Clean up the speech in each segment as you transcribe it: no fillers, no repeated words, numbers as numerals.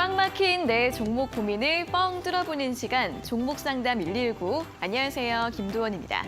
꽉 막힌 내 종목 고민을 뻥 뚫어보는 시간, 종목 상담 119. 안녕하세요, 김두원입니다.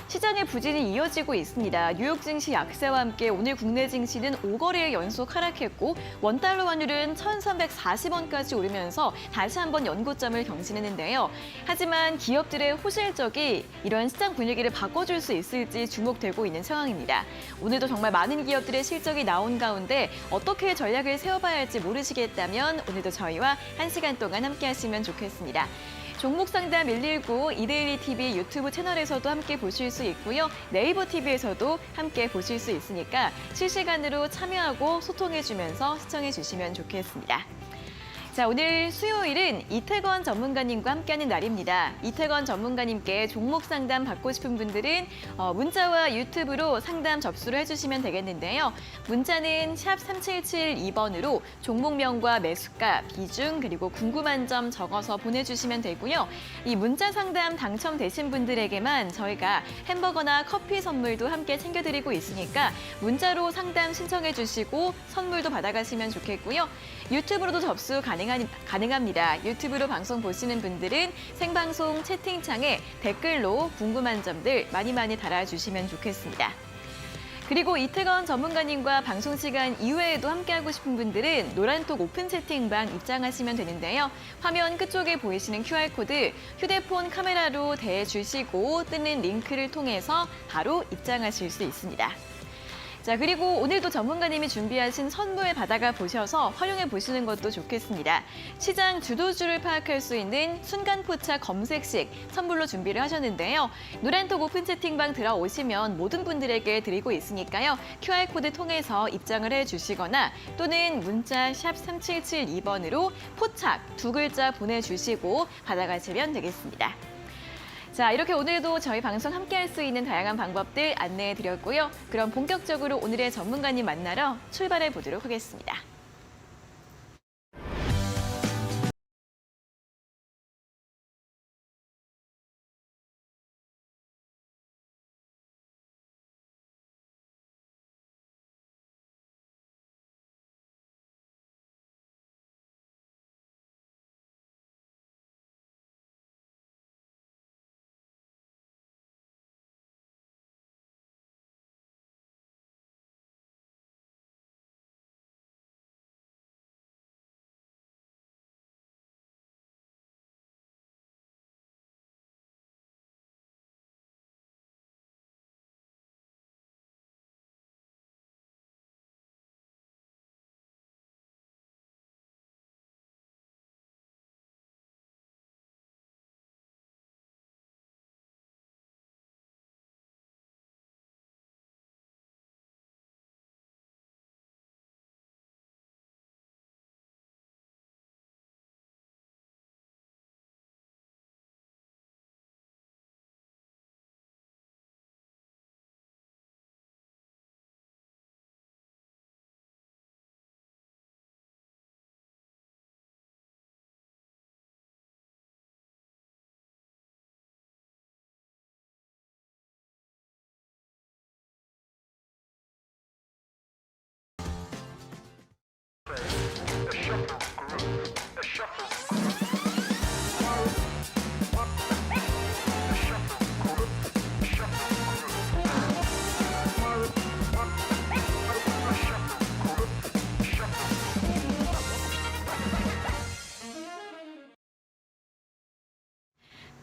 시장의 부진이 이어지고 있습니다. 뉴욕 증시 약세와 함께 오늘 국내 증시는 5거래일 연속 하락했고 원달러 환율은 1,340원까지 오르면서 다시 한번 연고점을 경신했는데요. 하지만 기업들의 호실적이 이런 시장 분위기를 바꿔줄 수 있을지 주목되고 있는 상황입니다. 오늘도 정말 많은 기업들의 실적이 나온 가운데 어떻게 전략을 세워봐야 할지 모르시겠다면 오늘도 저희와 1시간 동안 함께 하시면 좋겠습니다. 종목 상담 119 이데일리 TV 유튜브 채널에서도 함께 보실 수 있고요. 네이버 TV에서도 함께 보실 수 있으니까 실시간으로 참여하고 소통해주면서 시청해주시면 좋겠습니다. 자, 오늘 수요일은 이태권 전문가님과 함께하는 날입니다. 이태권 전문가님께 종목 상담 받고 싶은 분들은 문자와 유튜브로 상담 접수를 해주시면 되겠는데요. 문자는 샵 3772번으로 종목명과 매수가, 비중, 그리고 궁금한 점 적어서 보내주시면 되고요. 이 문자 상담 당첨되신 분들에게만 저희가 햄버거나 커피 선물도 함께 챙겨드리고 있으니까 문자로 상담 신청해 주시고 선물도 받아가시면 좋겠고요. 유튜브로도 접수 가능합니다. 유튜브로 방송 보시는 분들은 생방송 채팅창에 댓글로 궁금한 점들 많이 달아주시면 좋겠습니다. 그리고 이태권 전문가님과 방송 시간 이외에도 함께하고 싶은 분들은 노란톡 오픈 채팅방 입장하시면 되는데요. 화면 끝쪽에 보이시는 QR코드 휴대폰 카메라로 대주시고 뜨는 링크를 통해서 바로 입장하실 수 있습니다. 자, 그리고 오늘도 전문가님이 준비하신 선물 받아가 보셔서 활용해 보시는 것도 좋겠습니다. 시장 주도주를 파악할 수 있는 순간 포착 검색식 선물로 준비를 하셨는데요. 노란톡 오픈 채팅방 들어오시면 모든 분들에게 드리고 있으니까요. QR코드 통해서 입장을 해주시거나 또는 문자 샵 3772번으로 포착 2글자 보내주시고 받아가시면 되겠습니다. 자, 이렇게 오늘도 저희 방송 함께할 수 있는 다양한 방법들 안내해드렸고요. 그럼 본격적으로 오늘의 전문가님 만나러 출발해 보도록 하겠습니다.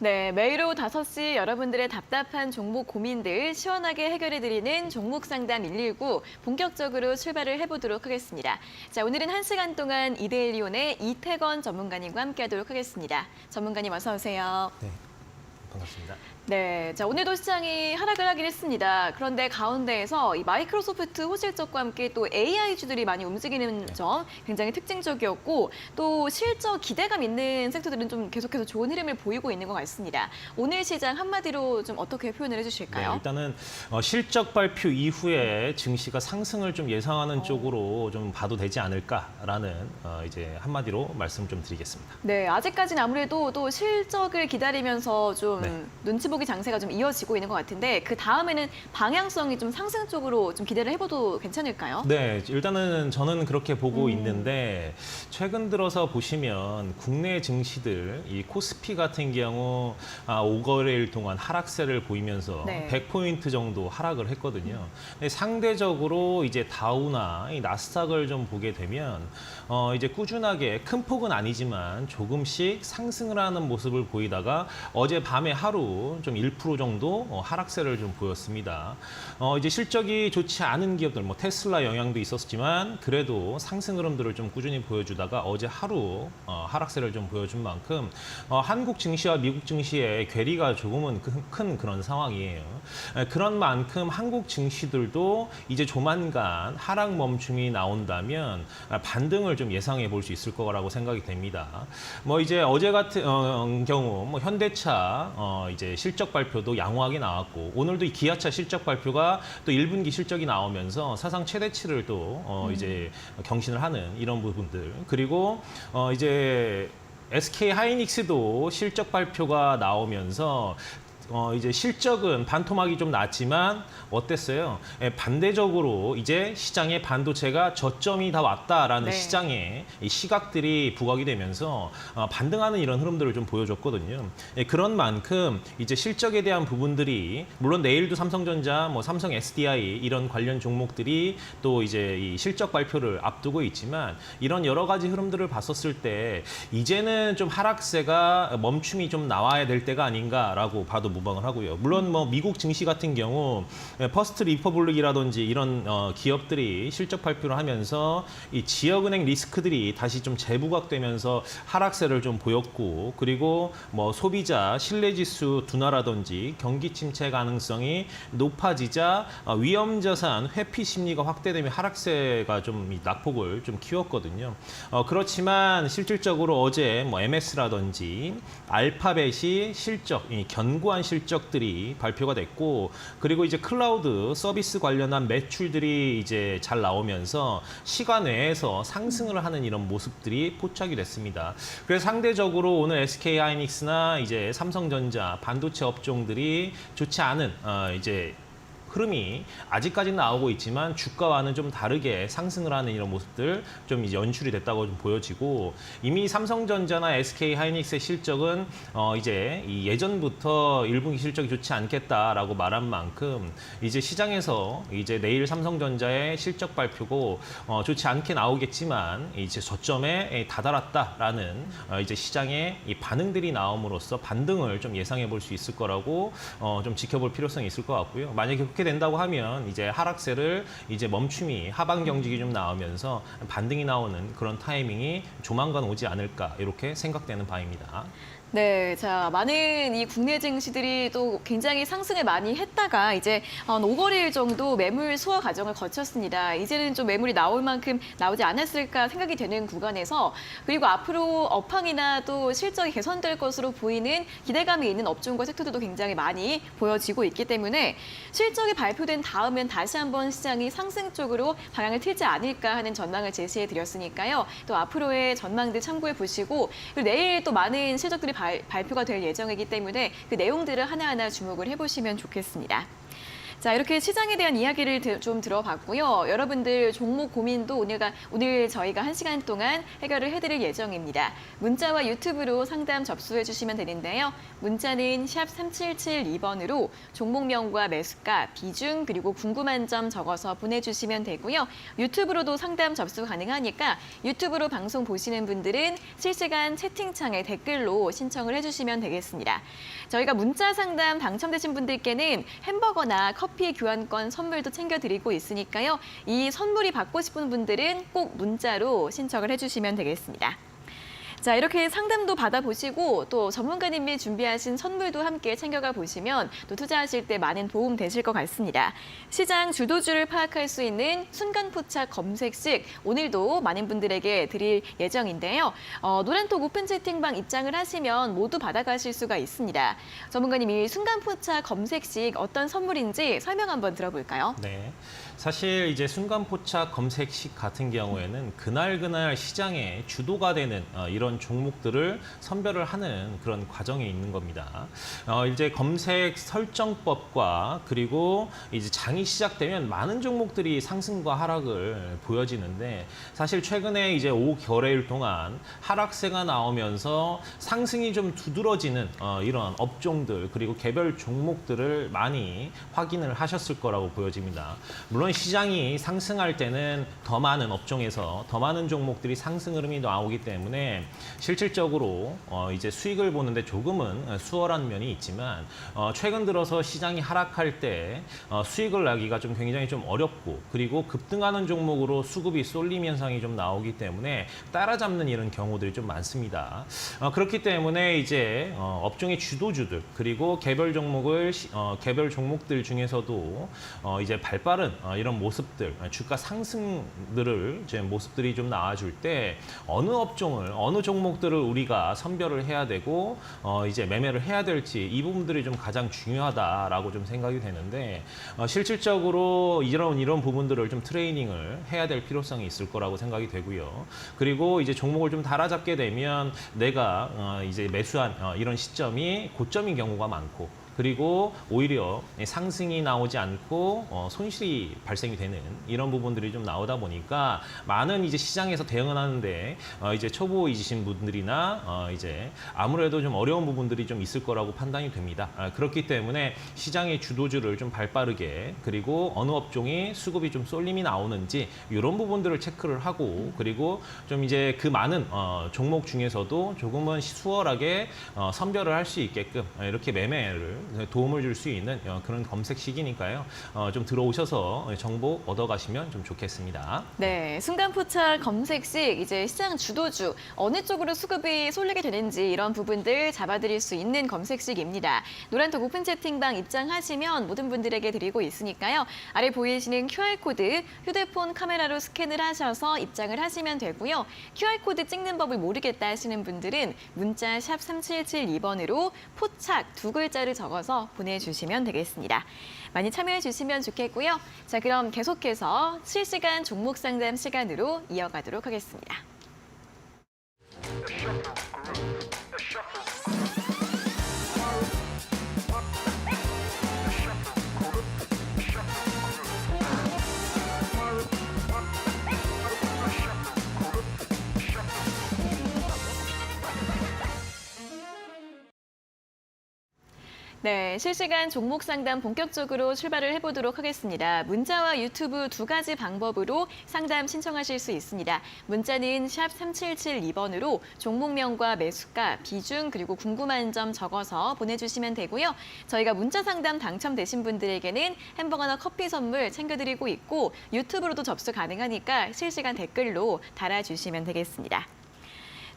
네, 매일 오후 5시 여러분들의 답답한 종목 고민들 시원하게 해결해드리는 종목 상담 119 본격적으로 출발을 해보도록 하겠습니다. 자, 오늘은 1시간 동안 이데일리온의 이태권 전문가님과 함께하도록 하겠습니다. 전문가님 어서 오세요. 네, 반갑습니다. 네, 자, 오늘도 시장이 하락을 하긴 했습니다. 그런데 가운데에서 이 마이크로소프트 호실적과 함께 또 AI주들이 많이 움직이는 점 굉장히 특징적이었고 또 실적 기대감 있는 섹터들은 좀 계속해서 좋은 흐름을 보이고 있는 것 같습니다. 오늘 시장 한마디로 좀 어떻게 표현을 해주실까요? 네, 일단은 실적 발표 이후에 증시가 상승을 좀 예상하는 쪽으로 좀 봐도 되지 않을까라는 이제 한마디로 말씀 좀 드리겠습니다. 네, 아직까지는 아무래도 또 실적을 기다리면서 좀 눈치 보고 지속이 장세가 좀 이어지고 있는 것 같은데 그 다음에는 방향성이 좀 상승 쪽으로 좀 기대를 해봐도 괜찮을까요? 네, 일단은 저는 그렇게 보고 있는데 최근 들어서 보시면 국내 증시들 이 코스피 같은 경우 5거래일 동안 하락세를 보이면서 네. 100포인트 정도 하락을 했거든요. 근데 상대적으로 이제 다우나 이 나스닥을 좀 보게 되면 이제 꾸준하게 큰 폭은 아니지만 조금씩 상승을 하는 모습을 보이다가 어제 밤에 하루 좀 1% 정도 하락세를 좀 보였습니다. 이제 실적이 좋지 않은 기업들, 뭐 테슬라 영향도 있었지만 그래도 상승 흐름들을 좀 꾸준히 보여주다가 어제 하루 하락세를 좀 보여준 만큼 한국 증시와 미국 증시의 괴리가 조금은 큰 그런 상황이에요. 그런 만큼 한국 증시들도 이제 조만간 하락 멈춤이 나온다면 반등을 좀 예상해 볼 수 있을 거라고 생각이 됩니다. 뭐 이제 어제 같은 경우 뭐 현대차 이제 실적 발표도 양호하게 나왔고 오늘도 이 기아차 실적 발표가 또 1분기 실적이 나오면서 사상 최대치를 또 이제 경신을 하는 이런 부분들 그리고 이제 SK 하이닉스도 실적 발표가 나오면서 이제 실적은 반토막이 좀 났지만 어땠어요? 반대적으로 이제 시장에 반도체가 저점이 다 왔다라는 네. 시장에 이 시각들이 부각이 되면서 반등하는 이런 흐름들을 좀 보여줬거든요. 그런 만큼 이제 실적에 대한 부분들이 물론 내일도 삼성전자, 뭐 삼성 SDI 이런 관련 종목들이 또 이제 이 실적 발표를 앞두고 있지만 이런 여러 가지 흐름들을 봤었을 때 이제는 좀 하락세가 멈춤이 좀 나와야 될 때가 아닌가라고 봐도 무방을 하고요. 물론 뭐 미국 증시 같은 경우 퍼스트 리퍼블릭이라든지 이런 기업들이 실적 발표를 하면서 이 지역은행 리스크들이 다시 좀 재부각되면서 하락세를 좀 보였고 그리고 뭐 소비자 신뢰지수 둔화라든지 경기 침체 가능성이 높아지자 위험자산 회피 심리가 확대되며 하락세가 좀 이 낙폭을 좀 키웠거든요. 그렇지만 실질적으로 어제 뭐 MS라든지 알파벳이 실적, 이 견고한 실적들이 발표가 됐고 그리고 이제 클라우드 서비스 관련한 매출들이 이제 잘 나오면서 시간 외에서 상승을 하는 이런 모습들이 포착이 됐습니다. 그래서 상대적으로 오늘 SK 하이닉스나 이제 삼성전자 반도체 업종들이 좋지 않은 이제 흐름이 아직까지는 나오고 있지만 주가와는 좀 다르게 상승을 하는 이런 모습들 좀 이제 연출이 됐다고 좀 보여지고 이미 삼성전자나 SK 하이닉스의 실적은 이제 이 예전부터 1분기 실적이 좋지 않겠다라고 말한 만큼 이제 시장에서 이제 내일 삼성전자의 실적 발표고 좋지 않게 나오겠지만 이제 저점에 다다랐다라는 이제 시장의 이 반응들이 나옴으로써 반등을 좀 예상해 볼 수 있을 거라고 좀 지켜볼 필요성이 있을 것 같고요. 만약에 그렇게 된다고 하면 이제 하락세를 이제 멈춤이 하방 경직이 좀 나오면서 반등이 나오는 그런 타이밍이 조만간 오지 않을까 이렇게 생각되는 바입니다. 네, 자, 많은 이 국내 증시들이 또 굉장히 상승을 많이 했다가 이제 한 5거래일 정도 매물 소화 과정을 거쳤습니다. 이제는 좀 매물이 나올 만큼 나오지 않았을까 생각이 되는 구간에서 그리고 앞으로 업황이나 또 실적이 개선될 것으로 보이는 기대감이 있는 업종과 섹터들도 굉장히 많이 보여지고 있기 때문에 실적이 발표된 다음엔 다시 한번 시장이 상승 쪽으로 방향을 틀지 않을까 하는 전망을 제시해 드렸으니까요. 또 앞으로의 전망들 참고해 보시고 그리고 내일 또 많은 실적들이 발표가 될 예정이기 때문에 그 내용들을 하나하나 주목을 해보시면 좋겠습니다. 자, 이렇게 시장에 대한 이야기를 좀 들어봤고요. 여러분들 종목 고민도 오늘 저희가 1시간 동안 해결을 해드릴 예정입니다. 문자와 유튜브로 상담 접수해 주시면 되는데요. 문자는 샵 3772번으로 종목명과 매수가, 비중, 그리고 궁금한 점 적어서 보내주시면 되고요. 유튜브로도 상담 접수 가능하니까 유튜브로 방송 보시는 분들은 실시간 채팅창에 댓글로 신청을 해주시면 되겠습니다. 저희가 문자 상담 당첨되신 분들께는 햄버거나 커피 교환권 선물도 챙겨드리고 있으니까요. 이 선물이 받고 싶은 분들은 꼭 문자로 신청을 해주시면 되겠습니다. 자, 이렇게 상담도 받아보시고 또 전문가님이 준비하신 선물도 함께 챙겨가 보시면 또 투자하실 때 많은 도움 되실 것 같습니다. 시장 주도주를 파악할 수 있는 순간포착 검색식 오늘도 많은 분들에게 드릴 예정인데요. 노란톡 오픈 채팅방 입장을 하시면 모두 받아가실 수가 있습니다. 전문가님이 순간포착 검색식 어떤 선물인지 설명 한번 들어볼까요? 네. 사실 이제 순간포착 검색식 같은 경우에는 그날 시장의 주도가 되는 이런 이런 종목들을 선별을 하는 그런 과정에 있는 겁니다. 이제 검색 설정법과 그리고 이제 장이 시작되면 많은 종목들이 상승과 하락을 보여지는데 사실 최근에 이제 5거래일 동안 하락세가 나오면서 상승이 좀 두드러지는 이런 업종들 그리고 개별 종목들을 많이 확인을 하셨을 거라고 보여집니다. 물론 시장이 상승할 때는 더 많은 업종에서 더 많은 종목들이 상승 흐름이 나오기 때문에 실질적으로 이제 수익을 보는데 조금은 수월한 면이 있지만 최근 들어서 시장이 하락할 때 수익을 나기가 좀 굉장히 좀 어렵고 그리고 급등하는 종목으로 수급이 쏠림 현상이 좀 나오기 때문에 따라잡는 이런 경우들이 좀 많습니다. 그렇기 때문에 이제 업종의 주도주들 그리고 개별 종목들 중에서도 이제 발빠른 이런 모습들 주가 상승들을 이제 모습들이 좀 나와줄 때 어느 업종을 어느 종목들을 우리가 선별을 해야 되고 이제 매매를 해야 될지 이 부분들이 좀 가장 중요하다라고 좀 생각이 되는데 실질적으로 이런 부분들을 좀 트레이닝을 해야 될 필요성이 있을 거라고 생각이 되고요. 그리고 이제 종목을 좀 달아잡게 되면 내가 이제 매수한 이런 시점이 고점인 경우가 많고 그리고 오히려 상승이 나오지 않고 손실이 발생이 되는 이런 부분들이 좀 나오다 보니까 많은 이제 시장에서 대응을 하는데 이제 초보이신 분들이나 이제 아무래도 좀 어려운 부분들이 좀 있을 거라고 판단이 됩니다. 그렇기 때문에 시장의 주도주를 좀 발빠르게 그리고 어느 업종이 수급이 좀 쏠림이 나오는지 이런 부분들을 체크를 하고 그리고 좀 이제 그 많은 종목 중에서도 조금은 수월하게 선별을 할 수 있게끔 이렇게 매매를 도움을 줄 수 있는 그런 검색식이니까요. 좀 들어오셔서 정보 얻어가시면 좀 좋겠습니다. 네, 순간포착 검색식 이제 시장 주도주 어느 쪽으로 수급이 쏠리게 되는지 이런 부분들 잡아드릴 수 있는 검색식입니다. 노란톡 오픈 채팅방 입장하시면 모든 분들에게 드리고 있으니까요. 아래 보이시는 QR코드 휴대폰 카메라로 스캔을 하셔서 입장을 하시면 되고요. QR코드 찍는 법을 모르겠다 하시는 분들은 문자 샵 3772번으로 포착 두 글자를 적어서 보내주시면 되겠습니다. 많이 참여해 주시면 좋겠고요. 자, 그럼 계속해서 실시간 종목 상담 시간으로 이어가도록 하겠습니다. 네, 실시간 종목 상담 본격적으로 출발을 해보도록 하겠습니다. 문자와 유튜브 두 가지 방법으로 상담 신청하실 수 있습니다. 문자는 샵 3772번으로 종목명과 매수가, 비중 그리고 궁금한 점 적어서 보내주시면 되고요. 저희가 문자 상담 당첨되신 분들에게는 햄버거나 커피 선물 챙겨드리고 있고 유튜브로도 접수 가능하니까 실시간 댓글로 달아주시면 되겠습니다.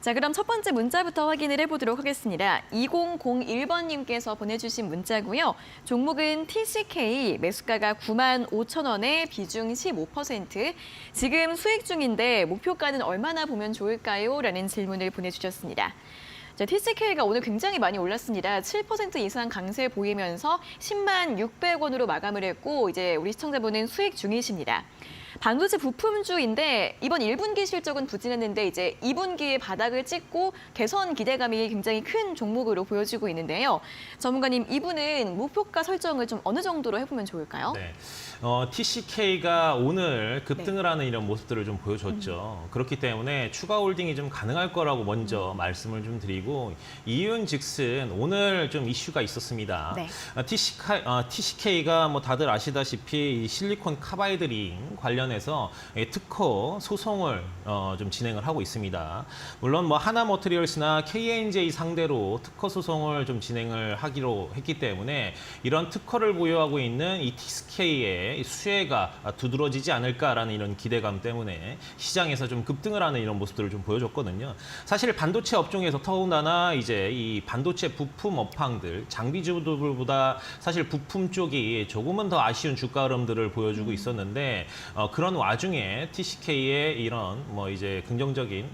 자, 그럼 첫 번째 문자부터 확인을 해보도록 하겠습니다. 2001번님께서 보내주신 문자고요. 종목은 TCK, 매수가가 95,000원에 비중 15%. 지금 수익 중인데 목표가는 얼마나 보면 좋을까요? 라는 질문을 보내주셨습니다. 자, TCK가 오늘 굉장히 많이 올랐습니다. 7% 이상 강세 보이면서 10만 600원으로 마감을 했고 이제 우리 시청자분은 수익 중이십니다. 반도체 부품주인데 이번 1분기 실적은 부진했는데 이제 2분기에 바닥을 찍고 개선 기대감이 굉장히 큰 종목으로 보여지고 있는데요. 전문가님, 이분은 목표가 설정을 좀 어느 정도로 해보면 좋을까요? 네. TCK가 오늘 급등을 하는 이런 모습들을 좀 보여줬죠. 그렇기 때문에 추가 홀딩이 좀 가능할 거라고 먼저 말씀을 좀 드리고 이유는 즉슨 오늘 좀 이슈가 있었습니다. 네. TCK가 뭐 다들 아시다시피 이 실리콘 카바이드링 관련해서 특허 소송을 좀 진행을 하고 있습니다. 물론 뭐 하나머티리얼스나 KNJ 상대로 특허 소송을 좀 진행을 하기로 했기 때문에 이런 특허를 보유하고 있는 이 TCK의 수혜가 두드러지지 않을까라는 이런 기대감 때문에 시장에서 좀 급등을 하는 이런 모습들을 좀 보여줬거든요. 사실 반도체 업종에서 더군다나 이제 이 반도체 부품 업황들, 장비주들보다 사실 부품 쪽이 조금은 더 아쉬운 주가 흐름들을 보여주고 있었는데 그런 와중에 TCK의 이런 뭐 이제 긍정적인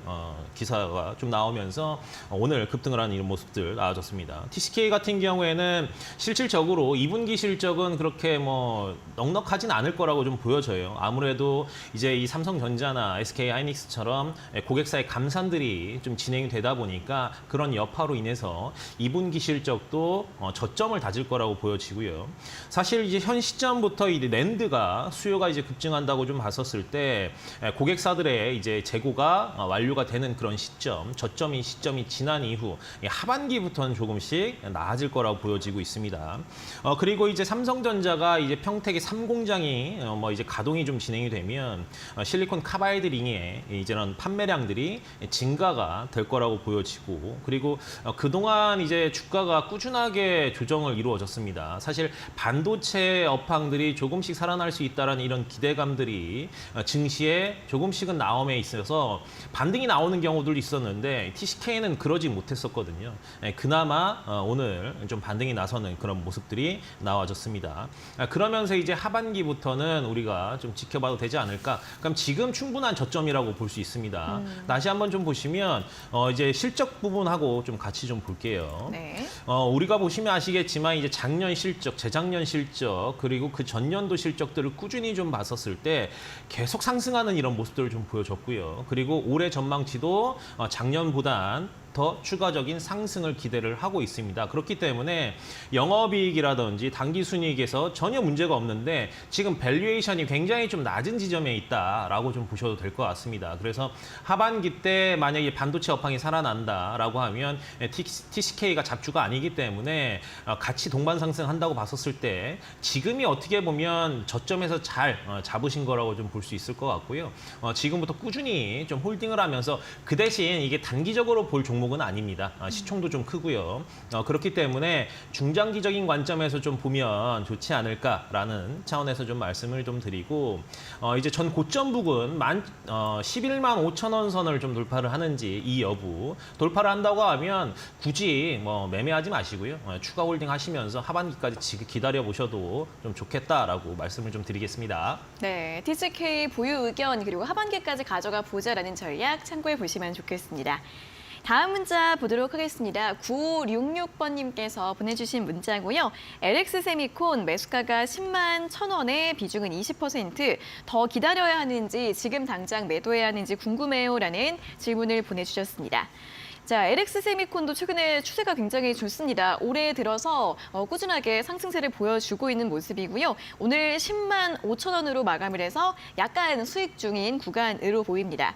기사가 좀 나오면서 오늘 급등을 하는 이런 모습들 나와줬습니다. TCK 같은 경우에는 실질적으로 2분기 실적은 그렇게 뭐 넉넉하진 않을 거라고 좀 보여져요. 아무래도 이제 이 삼성전자나 SK하이닉스처럼 고객사의 감산들이 좀 진행이 되다 보니까 그런 여파로 인해서 2분기 실적도 저점을 다질 거라고 보여지고요. 사실 이제 현 시점부터 이 낸드가 수요가 이제 급증한다고 좀 봤었을 때 고객사들의 이제 재고가 완료가 되는 그런 시점, 저점인 시점이 지난 이후 하반기부터는 조금씩 나아질 거라고 보여지고 있습니다. 그리고 이제 삼성전자가 이제 평택의 3공장이 뭐 이제 가동이 좀 진행이 되면 실리콘 카바이드 링의 이제는 판매량들이 증가가 될 거라고 보여지고, 그리고 그동안 이제 주가가 꾸준하게 조정을 이루어졌습니다. 사실 반도체 업황들이 조금씩 살아날 수 있다는 이런 기대감들이 증시에 조금씩은 나옴에 있어서 반등이 나오는 경우들도 있었는데 TCK는 그러지 못했었거든요. 그나마 오늘 좀 반등이 나서는 그런 모습들이 나와졌습니다. 그러면서 이제 하반기부터는 우리가 좀 지켜봐도 되지 않을까. 그럼 지금 충분한 저점이라고 볼 수 있습니다. 다시 한번 좀 보시면 이제 실적 부분하고 좀 같이 좀 볼게요. 네. 우리가 보시면 아시겠지만 이제 작년 실적, 재작년 실적, 그리고 그 전년도 실적들을 꾸준히 좀 봤었을 때 계속 상승하는 이런 모습들을 좀 보여줬고요. 그리고 올해 전망치도 작년보단 더 추가적인 상승을 기대를 하고 있습니다. 그렇기 때문에 영업이익이라든지 당기순이익에서 전혀 문제가 없는데 지금 밸류에이션이 굉장히 좀 낮은 지점에 있다라고 좀 보셔도 될 것 같습니다. 그래서 하반기 때 만약에 반도체 업황이 살아난다라고 하면 TCK가 잡주가 아니기 때문에 같이 동반 상승한다고 봤었을 때 지금이 어떻게 보면 저점에서 잘 잡으신 거라고 좀 볼 수 있을 것 같고요. 지금부터 꾸준히 좀 홀딩을 하면서 그 대신 이게 단기적으로 볼 종목은 아닙니다. 시총도 좀 크고요. 그렇기 때문에 중장기적인 관점에서 좀 보면 좋지 않을까라는 차원에서 좀 말씀을 좀 드리고, 이제 전 고점 부근 11만 5천 원 선을 좀 돌파를 하는지 이 여부, 돌파를 한다고 하면 굳이 뭐 매매하지 마시고요. 추가 홀딩 하시면서 하반기까지 기다려 보셔도 좀 좋겠다라고 말씀을 좀 드리겠습니다. 네, TCK 보유 의견 그리고 하반기까지 가져가 보자라는 전략 참고해 보시면 좋겠습니다. 다음 문자 보도록 하겠습니다. 9566번님께서 보내주신 문자고요. LX세미콘 매수가가 10만 1,000원에 비중은 20%더 기다려야 하는지 지금 당장 매도해야 하는지 궁금해요라는 질문을 보내주셨습니다. 자, LX세미콘도 최근에 추세가 굉장히 좋습니다. 올해 들어서 꾸준하게 상승세를 보여주고 있는 모습이고요. 오늘 10만 5천 원으로 마감을 해서 약간 수익 중인 구간으로 보입니다.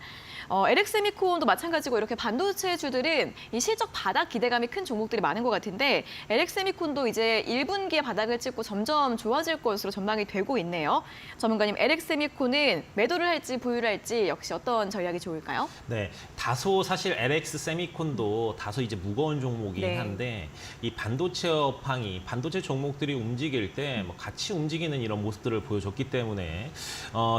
LX세미콘도 마찬가지고 이렇게 반도체주들은 이 실적 바닥 기대감이 큰 종목들이 많은 것 같은데 LX세미콘도 이제 1분기에 바닥을 찍고 점점 좋아질 것으로 전망이 되고 있네요. 전문가님, LX세미콘은 매도를 할지 보유를 할지 역시 어떤 전략이 좋을까요? 네, 다소 사실 LX세미콘도 다소 이제 무거운 종목이긴 네. 한데 이 반도체 업황이 반도체 종목들이 움직일 때 뭐 같이 움직이는 이런 모습들을 보여줬기 때문에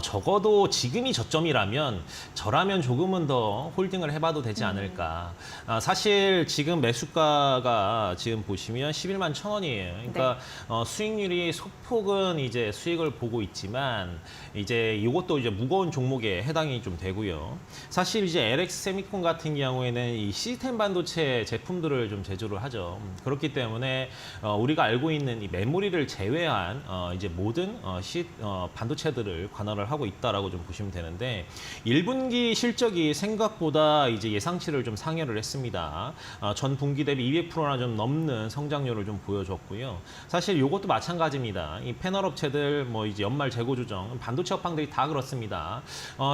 적어도 지금이 저점이라면 저라면 조금은 더 홀딩을 해봐도 되지 않을까. 사실 지금 매수가가 지금 보시면 11만 1,000원이에요. 그러니까 수익률이 소폭은 이제 수익을 보고 있지만 이제 이것도 이제 무거운 종목에 해당이 좀 되고요. 사실 이제 LX세미콘 같은 경우에는 이 시스템 반도체 제품들을 좀 제조를 하죠. 그렇기 때문에 우리가 알고 있는 이 메모리를 제외한 이제 모든 반도체들을 관할을 하고 있다라고 좀 보시면 되는데 1분기 실적이 생각보다 이제 예상치를 좀 상회를 했습니다. 전 분기 대비 200%나 좀 넘는 성장률을 좀 보여줬고요. 사실 이것도 마찬가지입니다. 이 패널 업체들 뭐 이제 연말 재고 조정, 반도체 업황들이 다 그렇습니다.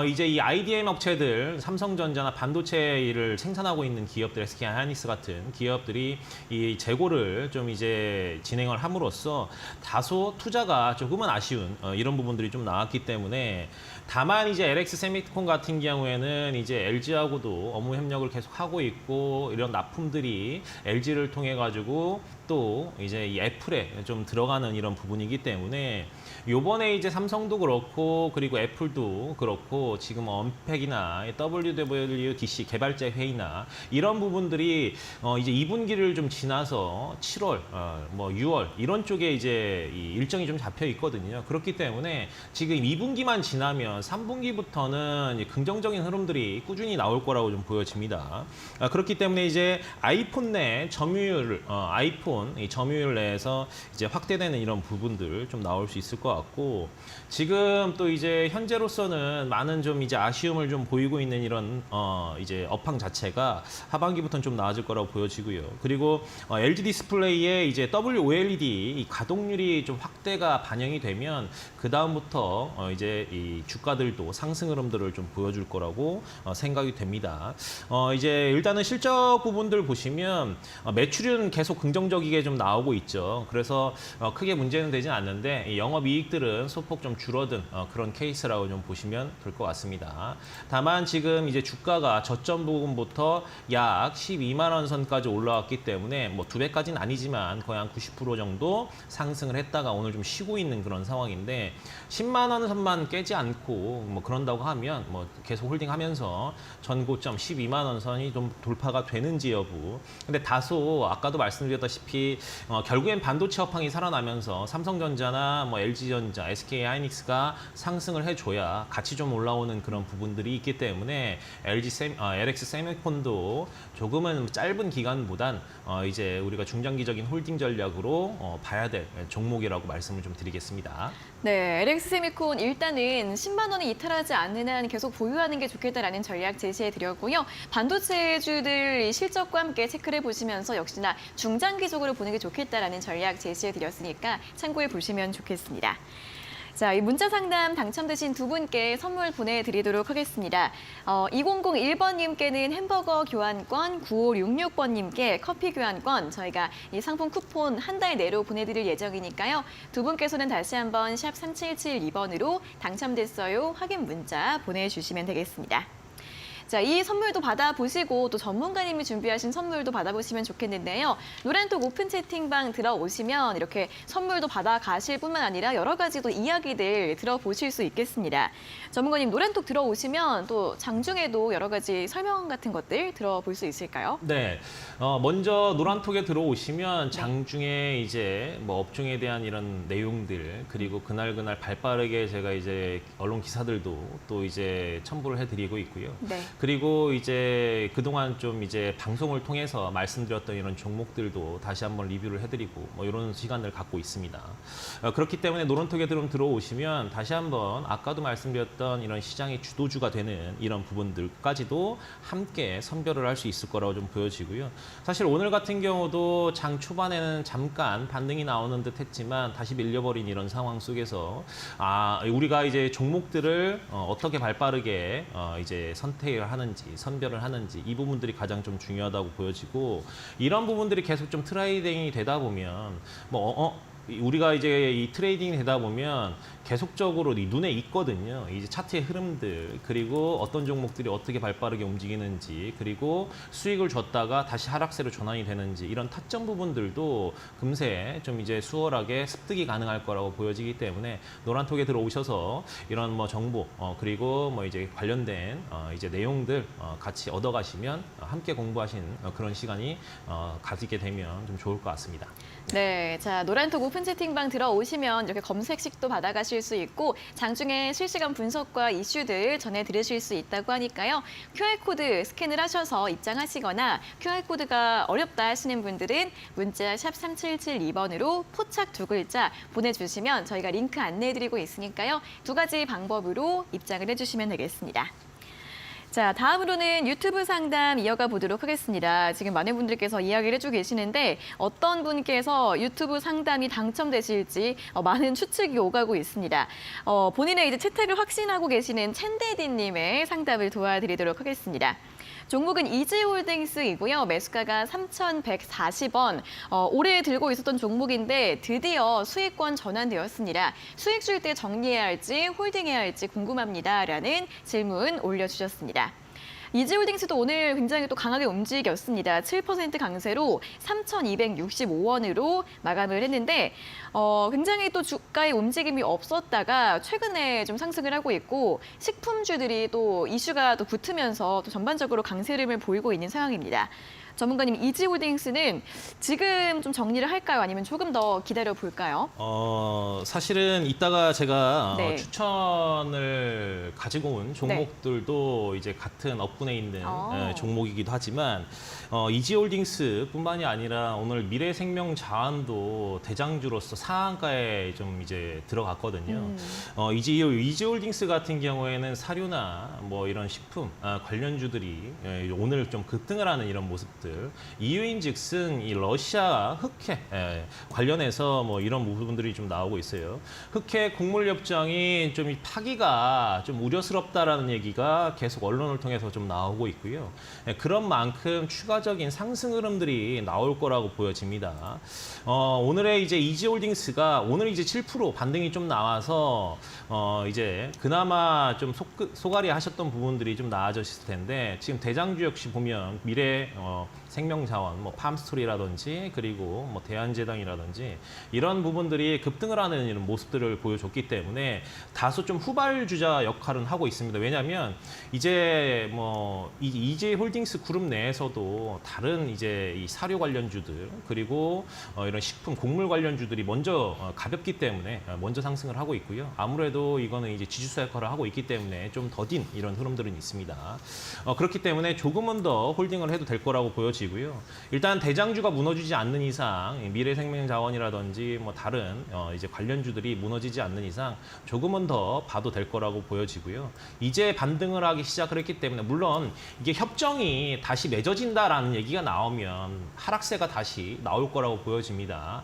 이제 이 IDM 업체들, 삼성전자나 반도체를 생산하고 있는 기업들, SK하이닉스 같은 기업들이 이 재고를 좀 이제 진행을 함으로써 다소 투자가 조금은 아쉬운 이런 부분들이 좀 나왔기 때문에 다만 이제 LX세미콘 같은 경우에는 이제 LG하고도 업무 협력을 계속 하고 있고 이런 납품들이 LG를 통해 가지고 또 이제 이 애플에 좀 들어가는 이런 부분이기 때문에 요번에 이제 삼성도 그렇고 그리고 애플도 그렇고 지금 언팩이나 WWDC 개발자 회의나 이런 부분들이 이제 2분기를 좀 지나서 7월, 뭐 6월 이런 쪽에 이제 이 일정이 좀 잡혀 있거든요. 그렇기 때문에 지금 2분기만 지나면 3분기부터는 긍정적인 흐름들이 꾸준히 나올 거라고 좀 보여집니다. 그렇기 때문에 이제 아이폰 내 점유율, 아이폰 이 점유율 내에서 이제 확대되는 이런 부분들 좀 나올 수 있을 것 같고 지금 또 이제 현재로서는 많은 좀 이제 아쉬움을 좀 보이고 있는 이런 이제 업황 자체가 하반기부터는 좀 나아질 거라고 보여지고요. 그리고 LG 디스플레이의 이제 WOLED 이 가동률이 좀 확대가 반영이 되면 그 다음부터 이제 이 주가들도 상승 흐름들을 좀 보여줄 거라고 생각이 됩니다. 이제 일단은 실적 부분들 보시면 매출은 계속 긍정적이게 좀 나오고 있죠. 그래서 크게 문제는 되진 않는데 이 영업이익들은 소폭 좀 줄어든 그런 케이스라고 좀 보시면 될 것 같습니다. 다만 지금 이제 주가가 저점 부분부터 약 12만 원 선까지 올라왔기 때문에 뭐 2배까지는 아니지만 거의 한 90% 정도 상승을 했다가 오늘 좀 쉬고 있는 그런 상황인데 10만 원 선만 깨지 않고 뭐 그런다고 하면 뭐 계속 홀딩하면서 전고점 12만 원 선이 좀 돌파가 되는지 여부. 근데 다소 아까도 말씀드렸다시피 결국엔 반도체 업황이 살아나면서 삼성전자나 뭐 LG전자, SK하이닉스가 상승을 해줘야 같이 좀 올라오는 그런 부분들이 있기 때문에 LX 세미콘도 조금은 짧은 기간보단 이제 우리가 중장기적인 홀딩 전략으로 봐야 될 종목이라고 말씀을 좀 드리겠습니다. 네, LX세미콘 일단은 10만 원이 이탈하지 않는 한 계속 보유하는 게 좋겠다라는 전략 제시해 드렸고요. 반도체주들 실적과 함께 체크를 보시면서 역시나 중장기적으로 보는 게 좋겠다라는 전략 제시해 드렸으니까 참고해 보시면 좋겠습니다. 자, 이 문자 상담 당첨되신 두 분께 선물 보내드리도록 하겠습니다. 2001번님께는 햄버거 교환권, 9566번님께 커피 교환권, 저희가 이 상품 쿠폰 한 달 내로 보내드릴 예정이니까요. 두 분께서는 다시 한번 샵 3772번으로 당첨됐어요 확인 문자 보내주시면 되겠습니다. 자, 이 선물도 받아보시고 또 전문가님이 준비하신 선물도 받아보시면 좋겠는데요. 노란톡 오픈 채팅방 들어오시면 이렇게 선물도 받아가실 뿐만 아니라 여러 가지 또 이야기들 들어보실 수 있겠습니다. 전문가님 노란톡 들어오시면 또 장중에도 여러 가지 설명 같은 것들 들어볼 수 있을까요? 네, 먼저 노란톡에 들어오시면 장중에 이제 뭐 업종에 대한 이런 내용들 그리고 그날 발빠르게 제가 이제 언론 기사들도 또 이제 첨부를 해드리고 있고요. 네. 그리고 이제 그동안 좀 이제 방송을 통해서 말씀드렸던 이런 종목들도 다시 한번 리뷰를 해드리고 뭐 이런 시간을 갖고 있습니다. 그렇기 때문에 노란톡에 들어오시면 다시 한번 아까도 말씀드렸던 이런 시장의 주도주가 되는 이런 부분들까지도 함께 선별을 할 수 있을 거라고 좀 보여지고요. 사실 오늘 같은 경우도 장 초반에는 잠깐 반등이 나오는 듯 했지만 다시 밀려버린 이런 상황 속에서 우리가 이제 종목들을 어떻게 발빠르게 이제 선택을 하는지 선별을 하는지 이 부분들이 가장 좀 중요하다고 보여지고 이런 부분들이 계속 좀 트레이딩이 되다 보면 우리가 이제 이 트레이딩이 되다 보면 계속적으로 눈에 있거든요. 이제 차트의 흐름들 그리고 어떤 종목들이 어떻게 발빠르게 움직이는지 그리고 수익을 줬다가 다시 하락세로 전환이 되는지 이런 타점 부분들도 금세 좀 이제 수월하게 습득이 가능할 거라고 보여지기 때문에 노란톡에 들어오셔서 이런 뭐 정보 그리고 뭐 이제 관련된 이제 내용들 같이 얻어가시면 함께 공부하신 그런 시간이 가지게 되면 좀 좋을 것 같습니다. 네, 자 노란톡 오픈 채팅방 들어오시면 이렇게 검색식도 받아가실 수 있고 장중에 실시간 분석과 이슈들 전해 들으실 수 있다고 하니까요. QR코드 스캔을 하셔서 입장하시거나 QR코드가 어렵다 하시는 분들은 문자 샵 3772번으로 포착 2글자 보내주시면 저희가 링크 안내해드리고 있으니까요. 두 가지 방법으로 입장을 해주시면 되겠습니다. 자, 다음으로는 유튜브 상담 이어가 보도록 하겠습니다. 지금 많은 분들께서 이야기를 해주고 계시는데 어떤 분께서 유튜브 상담이 당첨되실지 많은 추측이 오가고 있습니다. 본인의 이제 채택을 확신하고 계시는 챈데디님의 상담을 도와드리도록 하겠습니다. 종목은 이지홀딩스이고요. 매수가가 3,140원. 오래 들고 있었던 종목인데 드디어 수익권 전환되었습니다. 수익 줄 때 정리해야 할지 홀딩해야 할지 궁금합니다. 라는 질문 올려주셨습니다. 이지홀딩스도 오늘 굉장히 또 강하게 움직였습니다. 7% 강세로 3,265원으로 마감을 했는데 굉장히 또 주가의 움직임이 없었다가 최근에 좀 상승을 하고 있고 식품주들이 또 이슈가 또 붙으면서 또 전반적으로 강세 흐름을 보이고 있는 상황입니다. 전문가님, 이지홀딩스는 지금 좀 정리를 할까요? 아니면 조금 더 기다려 볼까요? 사실은 이따가 제가 네. 추천을 가지고 온 종목들도 이제 같은 업군에 있는 종목이기도 하지만 이지홀딩스뿐만이 아니라 오늘 미래생명자원도 대장주로서 상한가에 좀 이제 들어갔거든요. 이지홀딩스 같은 경우에는 사료나 뭐 이런 식품 관련주들이 오늘 좀 급등을 하는 이런 모습들. 이유인즉슨 이 러시아 흑해 관련해서 뭐 이런 부분들이 좀 나오고 있어요. 흑해 곡물협정이 좀 파기가 좀 우려스럽다라는 얘기가 계속 언론을 통해서 좀 나오고 있고요. 그런 만큼 추가적인 상승 흐름들이 나올 거라고 보여집니다. 오늘의 이제 이지홀딩스가 오늘 이제 7% 반등이 좀 나와서 이제 그나마 좀 소가리 하셨던 부분들이 좀 나아졌을 텐데 지금 대장주 역시 보면 미래 생명자원, 뭐 팜스토리라든지 그리고 뭐 대한제당이라든지 이런 부분들이 급등을 하는 이런 모습들을 보여줬기 때문에 다소 좀 후발주자 역할은 하고 있습니다. 왜냐하면 이제 뭐 이지홀딩스 그룹 내에서도 다른 이제 이 사료 관련주들 그리고 이런 식품 곡물 관련주들이 먼저 가볍기 때문에 먼저 상승을 하고 있고요. 아무래도 이거는 이제 지주사 역할을 하고 있기 때문에 좀 더딘 이런 흐름들은 있습니다. 그렇기 때문에 조금은 더 홀딩을 해도 될 거라고 보여지고요. 일단 대장주가 무너지지 않는 이상 미래생명자원이라든지 뭐 다른 이제 관련주들이 무너지지 않는 이상 조금은 더 봐도 될 거라고 보여지고요. 이제 반등을 하기 시작을 했기 때문에 물론 이게 협정이 다시 맺어진다라는 얘기가 나오면 하락세가 다시 나올 거라고 보여집니다.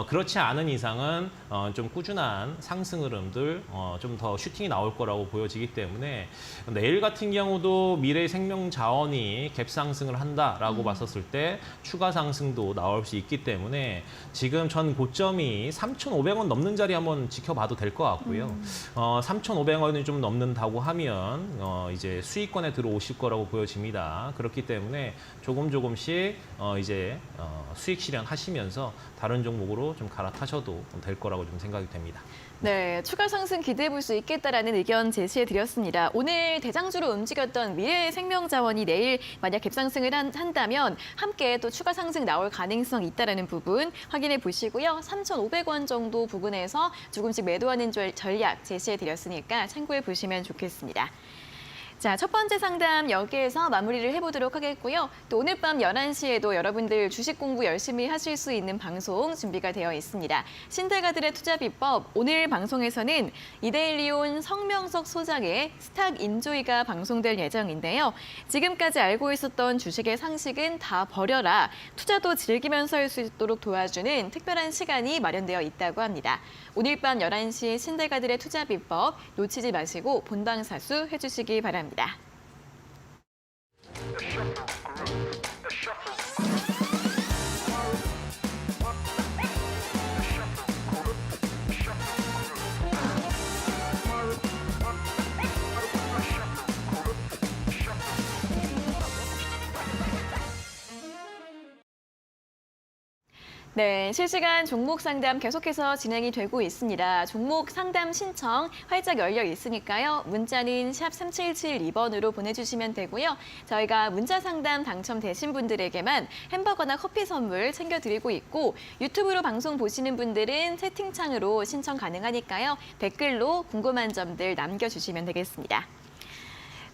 그렇지 않은 이상은 좀 꾸준한 상승 흐름들 좀 더 슈팅이 나올 거라고 보여지기 때문에 내일 같은 경우도 미래생명자원이 갭상승을 한다라고 봤었을 때 추가 상승도 나올 수 있기 때문에 지금 전 고점이 3,500원 넘는 자리 한번 지켜봐도 될 것 같고요. 3,500원이 좀 넘는다고 하면 이제 수익권에 들어오실 거라고 보여집니다. 그렇기 때문에 조금씩 이제 수익 실현하시면서 다른 종목으로 좀 갈아타셔도 될 거라고 좀 생각이 됩니다. 네, 추가 상승 기대해 볼 수 있겠다라는 의견 제시해 드렸습니다. 오늘 대장주로 움직였던 미래생명자원이 내일 만약 갭상승을 한다면 함께 또 추가 상승 나올 가능성이 있다라는 부분 확인해 보시고요. 3,500원 정도 부근에서 조금씩 매도하는 전략 제시해 드렸으니까 참고해 보시면 좋겠습니다. 자, 첫 번째 상담 여기에서 마무리를 해보도록 하겠고요. 또 오늘 밤 11시에도 여러분들 주식 공부 열심히 하실 수 있는 방송 준비가 되어 있습니다. 신대가들의 투자 비법, 오늘 방송에서는 이데일리온 성명석 소장의 스탁 인조이가 방송될 예정인데요. 지금까지 알고 있었던 주식의 상식은 다 버려라. 투자도 즐기면서 할 수 있도록 도와주는 특별한 시간이 마련되어 있다고 합니다. 오늘 밤 11시 신대가들의 투자 비법 놓치지 마시고 본방사수 해주시기 바랍니다. 네, 실시간 종목 상담 계속해서 진행이 되고 있습니다. 종목 상담 신청 활짝 열려 있으니까요. 문자는 샵 3772번으로 보내주시면 되고요. 저희가 문자 상담 당첨되신 분들에게만 햄버거나 커피 선물 챙겨드리고 있고 유튜브로 방송 보시는 분들은 채팅창으로 신청 가능하니까요. 댓글로 궁금한 점들 남겨주시면 되겠습니다.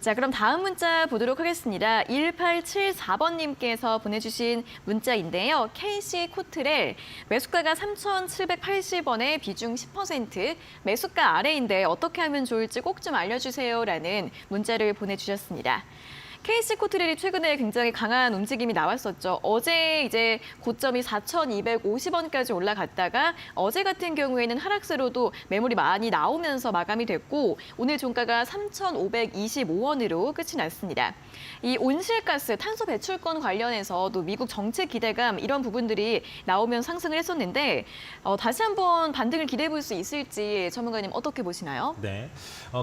자, 그럼 다음 문자 보도록 하겠습니다. 1874번님께서 보내주신 문자인데요. KC 코트렐 매수가가 3,780원에 비중 10%, 매수가 아래인데 어떻게 하면 좋을지 꼭 좀 알려주세요라는 문자를 보내주셨습니다. KC 코트렐이 최근에 굉장히 강한 움직임이 나왔었죠. 어제 이제 고점이 4,250원까지 올라갔다가 어제 같은 경우에는 하락세로도 매물이 많이 나오면서 마감이 됐고 오늘 종가가 3,525원으로 끝이 났습니다. 이 온실가스 탄소 배출권 관련해서도 미국 정책 기대감 이런 부분들이 나오면 상승을 했었는데 다시 한번 반등을 기대해 볼 수 있을지 전문가님 어떻게 보시나요? 네,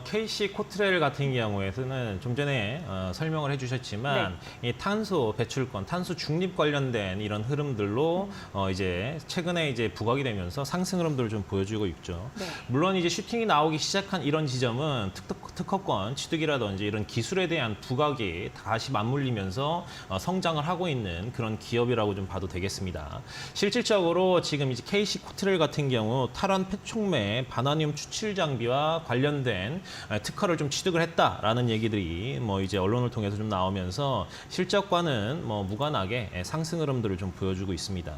KC 코트렐 같은 경우에는 좀 전에 설명을 설명을 해주셨지만 이 탄소 배출권, 탄소 중립 관련된 이런 흐름들로 이제 최근에 이제 부각이 되면서 상승 흐름들을 좀 보여주고 있죠. 네. 물론 이제 슈팅이 나오기 시작한 이런 지점은 특허권 취득이라든지 이런 기술에 대한 부각이 다시 맞물리면서 성장을 하고 있는 그런 기업이라고 좀 봐도 되겠습니다. 실질적으로 지금 이제 KC 코트렐 같은 경우 탈원 폐촉매 바나늄 추출 장비와 관련된 특허를 좀 취득을 했다라는 얘기들이 뭐 이제 언론을 통해서 좀 나오면서 실적과는 뭐 무관하게 상승 흐름들을 좀 보여주고 있습니다.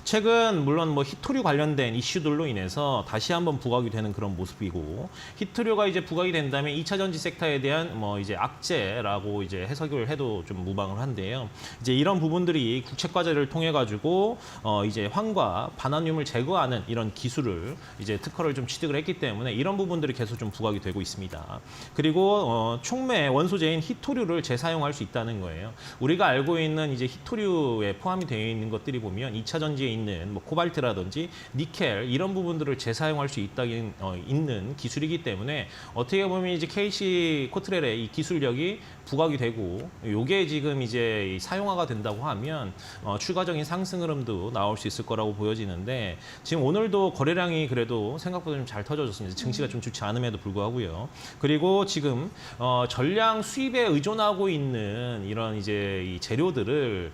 최근 물론 뭐 히토류 관련된 이슈들로 인해서 다시 한번 부각이 되는 그런 모습이고, 히토류가 이제 부각이 된다면 2차 전지 섹터에 대한 뭐 이제 악재라고 이제 해석을 해도 좀 무방을 한데요. 이제 이런 부분들이 국책과제를 통해 가지고 이제 황과 바나늄을 제거하는 이런 기술을 이제 특허를 좀 취득을 했기 때문에 이런 부분들이 계속 좀 부각이 되고 있습니다. 그리고 촉매 원소재인 히토류를 재사용할 수 있다는 거예요. 우리가 알고 있는 이제 히토류에 포함이 되어 있는 것들이 보면 2차 전지에 있는 뭐 코발트라든지 니켈 이런 부분들을 재사용할 수 있는 기술이기 때문에 어떻게 보면 이제 KC 코트렐의 이 기술력이 부각이 되고 요게 지금 이제 사용화가 된다고 하면 추가적인 상승 흐름도 나올 수 있을 거라고 보여지는데, 지금 오늘도 거래량이 그래도 생각보다 좀 잘 터져졌습니다. 증시가 좀 좋지 않음에도 불구하고요. 그리고 지금 전량 수입에 의존하고 있는 이런 이제 이 재료들을